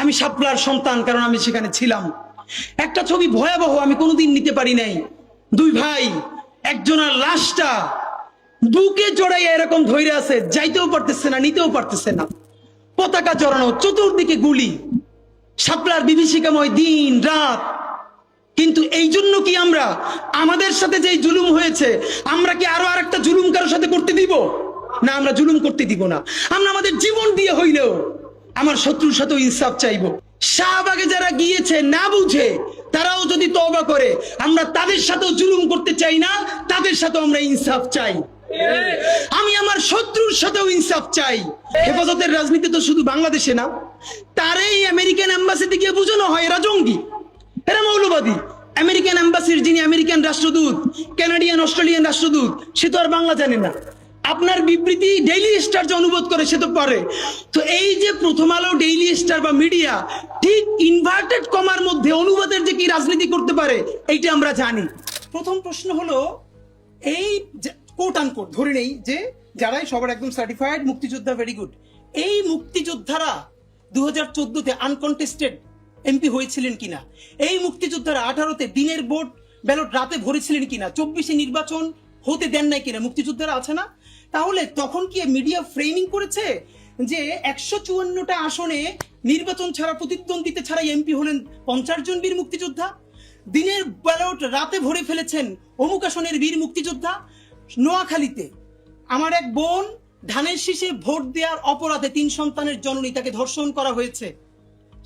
আমি শাপলার সন্তান, কারণ আমি সেখানে ছিলাম। একটা ছবি ভয়াবহ, আমি কোনোদিন নিতে পারি নাই। দুই ভাই, একজনের লাশটা বুকে জড়াইয়া এরকম ধইরে আছে, যাইতেও পারতেছে না, নিতেও পারতেছে না। পতাকা জড়ানো, চতুর্দিকে গুলি, শাপলার বিভীষিকাময় দিন রাত। কিন্তু এই জন্য কি আমরা আমাদের সাথে যে জুলুম হয়েছে, আমরা কি আরো আরেকটা জুলুম কারোর সাথে করতে দিব? না, আমরা জুলুম করতে দিব না। আমরা আমাদের জীবন দিয়ে হইলেও আমার শত্রুর সাথেও ইনসাফ চাইবো। শাহবাগে যারা গিয়েছে না বুঝে, তারাও যদি তওবা করে, আমরা তাদের সাথেও জুলুম করতে চাই না, তাদের সাথেও আমরা ইনসাফ চাই। আমি আমার শত্রুর সাথেও ইনসাফ চাই। হেফাজতের রাজনীতি তো শুধু বাংলাদেশে না, তারই আমেরিকান এম্বাসিতে গিয়ে বোঝানো হয় এরা জঙ্গি, এরা মৌলবাদী। আমেরিকান এম্বাসির যিনি আমেরিকান রাষ্ট্রদূত, কানাডিয়ান অস্ট্রেলিয়ান রাষ্ট্রদূত, সে তো আর বাংলা জানে না। আপনার বিবৃতি ডেইলি স্টার যে অনুবাদ করে সে তো পারে। তো এই যে প্রথম আলো, ডেইলি স্টার বা মিডিয়া ঠিক ইনভার্টেড কমার মধ্যে অনুবাদের যে কি রাজনীতি করতে পারে, এইটা আমরা জানি। প্রথম প্রশ্ন হলো, এই কোট আনকোট ধরে নেই যে যারাই সবার একদম সার্টিফাইড মুক্তিযোদ্ধা, ভেরি গুড, এই মুক্তিযোদ্ধারা 2014-তে আনকন্টেস্টেড এমপি হয়েছিলেন কিনা, এই মুক্তিযোদ্ধারা 18-তে দিনের ভোট ব্যালট রাতে ভরেছিলেন কিনা, 24-এ নির্বাচন হতে দেন নাই কিনা, মুক্তিযোদ্ধারা আছে না? তাহলে তখন কি মিডিয়া ফ্রেমিং করেছে যে 154টা আসনে নির্বাচন ছাড়া, প্রতিদ্বন্দ্বিতা ছাড়া এমপি হলেন 50 জন বীর মুক্তিযোদ্ধা? দিনের ব্যালট রাতে ভরে ফেলেছেন অমুক আসনের বীর মুক্তিযোদ্ধা। নোয়াখালীতে আমার এক বোন ধানের শীষে ভোট দেওয়ার অপরাধে 3 সন্তানের জননী, তাকে ধর্ষণ করা হয়েছে,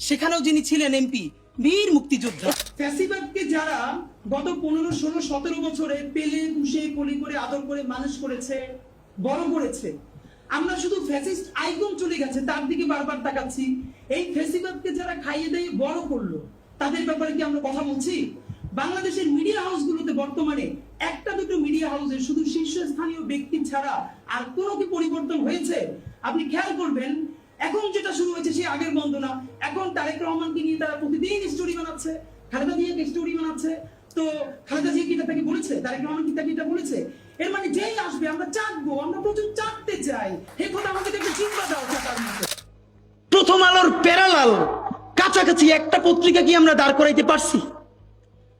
সেখানেও যিনি ছিলেন এমপি, বীর মুক্তিযোদ্ধা। ফ্যাসিবাদকে যারা গত 15, 16, 17 বছরে পেলে পুষে কলি করে আদর করে মানুষ করেছে, বড় করেছে, আমরা শুধু ফ্যাসিস্ট আইকন চলে গেছে তার দিকে বারবার তাকাচ্ছি। এই ফ্যাসিবাদকে যারা খাইয়ে দিয়ে বড় করলো, তাদের ব্যাপারে কি আমরা কথা বলছি? বাংলাদেশের মিডিয়া হাউসগুলোতে বর্তমানে একটা দুটো মিডিয়া হাউসের শুধু শীর্ষস্থানীয় ব্যক্তি ছাড়া আর কোনো কি পরিবর্তন হয়েছে? আপনি খেয়াল করবেন, এখন যেটা শুরু হয়েছে সে আগের বন্দনা। এখন তারেক রহমানকে নিয়ে তারা প্রতিদিন স্টোরি বানাচ্ছে, খালেদা জিয়াকে স্টোরি বানাচ্ছে। তো খালেদা জিয়া কি তাকে বলেছে? তারেক রহমান কি তাকে এটা বলেছে? এর মানে যেই আসবে আমরা চাটবো, আমরা প্রচুর চাটতে চাই। এই কথা আমাদের একটু চিন্তা দাও। প্রথম আলোর প্যারালাল কাছাকাছি একটা পত্রিকা কি আমরা দাঁড় করাইতে পারছি?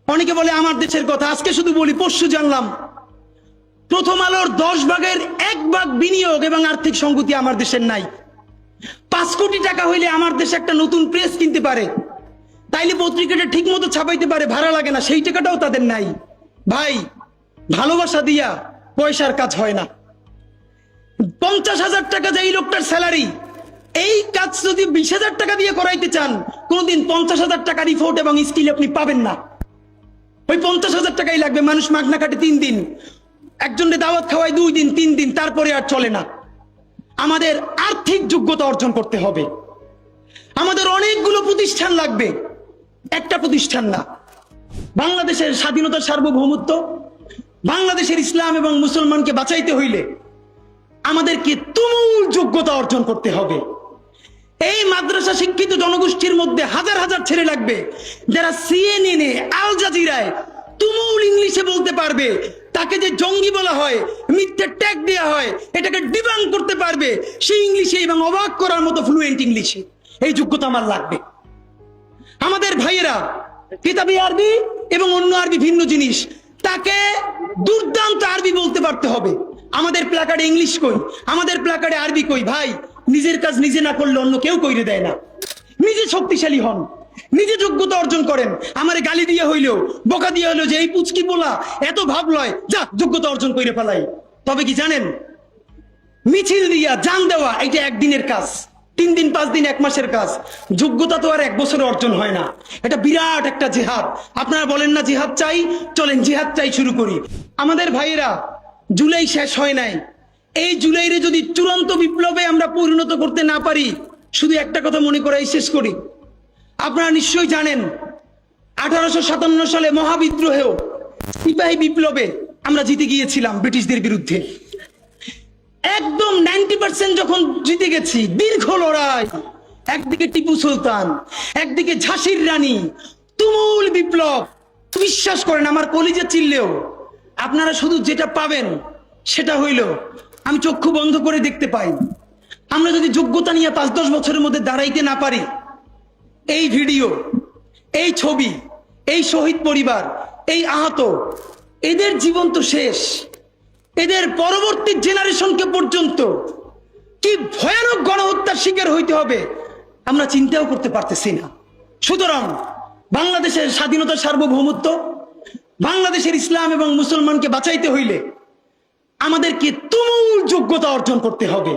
অনেকে বলে আমার দেশের কথা, আজকে শুধু বলি, পরশু জানলাম প্রথম আলোর 10 ভাগের 1 ভাগ বিনিয়োগ এবং আর্থিক সংগতি আমার দেশের নাই। 5 কোটি টাকা হইলে আমার দেশে একটা নতুন প্রেস কিনতে পারে, তাইলে পত্রিকাটা ঠিক মতো ছাপাইতে পারে, ভাড়া লাগে না, সেই টাকাটাও তাদের নাই। ভাই, ভালোবাসা দিয়া পয়সার কাজ হয় না। 50,000 টাকা যে এই লোকটার স্যালারি, এই কাজ যদি 20,000 টাকা দিয়ে করাইতে চান, কোনদিন 50,000 টাকা রিপোর্ট এবং স্কিল আপনি পাবেন না। ওই 50,000 টাকাই লাগবে। মানুষ মাগনা কাটে 3 দিন, একজনকে দাওয়াত খাওয়ায় 2 দিন 3 দিন, তারপরে আর চলে না। আমাদের আর্থিক যোগ্যতা অর্জন করতে হবে। আমাদের অনেকগুলো প্রতিষ্ঠান লাগবে, একটা প্রতিষ্ঠান না। বাংলাদেশের স্বাধীনতার সার্বভৌমত্ব, বাংলাদেশের ইসলাম এবং মুসলমানকে বাঁচাইতে হইলে আমাদেরকে তুমুল যোগ্যতা অর্জন করতে হবে। এই মাদ্রাসা শিক্ষিত জনগোষ্ঠীর মধ্যে হাজার হাজার ছেলে লাগবে যারা CNN এ, আল জাজিরায় তুমুল ইংলিশে বলতে পারবে। তাকে যে জঙ্গি বলা হয়, মিথ্যে ট্যাগ দেওয়া হয়, এটাকে ডিবাঙ্ক করতে পারবে সেই ইংলিশে এবং অবাক করার মতো ফ্লুয়েন্ট ইংলিশে। এই যোগ্যতা আমার লাগবে। আমাদের ভাইয়েরা কিতাবি আরবি এবং অন্য আরবি ভিন্ন জিনিস, তাকে দুর্দান্ত আরবি বলতে পারতে হবে। আমাদের প্ল্যাকার্ডে ইংলিশ কই, আমাদের প্ল্যাকার্ডে আরবি কই? ভাই, নিজের কাজ নিজে না করলে অন্য কেউ কইরে দেয় না। নিজে শক্তিশালী হন, নিজে যোগ্যতা অর্জন করেন। আমারে গালি দিয়ে হইলেও, বোকা দিয়ে হইলেও যে এই পুচকি বলা এত ভাব লয়, যা যোগ্যতা অর্জন করে ফেলাই। তবে কি জানেন, মিছিল দিয়া জান দেওয়া এটা একদিনের কাজ, 3 দিন 5 দিন 1 মাসের কাজ। যোগ্যতা তো আর 1 বছরে অর্জন হয় না। এটা বিরাট একটা জিহাদ। আপনারা বলেন না জিহাদ চাই, চলেন জিহাদ চাই শুরু করি। আমাদের ভাইয়েরা, জুলাই শেষ হয় নাই। এই জুলাইরে যদি চূড়ান্ত বিপ্লবে আমরা পরিণত করতে না পারি, শুধু একটা কথা মনে করাই শেষ করি। আপনারা নিশ্চয়ই জানেন 1857 সালে মহাবিদ্রোহেও, সিপাহী বিপ্লবে আমরা জিতে গিয়েছিলাম ব্রিটিশদের বিরুদ্ধে। একদম 90% যখন জিতে গেছি, দীর্ঘ লড়াই, একদিকে টিপু সুলতান, একদিকে ঝাঁসির রানী, তুমুল বিপ্লব। বিশ্বাস করেন, আমার কলিজা চিল্লেও আপনারা শুধু যেটা পাবেন সেটা হইল, আমি চক্ষু বন্ধ করে দেখতে পাই। আমরা যদি যোগ্যতা নিয়ে 5-10 বছরের মধ্যে দাঁড়াইতে না পারি, এই ভিডিও, এই ছবি, এই শহীদ পরিবার, এই আহত, এদের জীবন তো শেষ। এদের পরবর্তী জেনারেশনকে পর্যন্ত কি ভয়ানক গণহত্যার শিকার হইতে হবে আমরা চিন্তাও করতে পারতেছি না। সুতরাং বাংলাদেশের স্বাধীনতা, সার্বভৌমত্ব, বাংলাদেশের ইসলাম এবং মুসলমানকে বাঁচাইতে হইলে আমাদেরকে তুমুল যোগ্যতা অর্জন করতে হবে।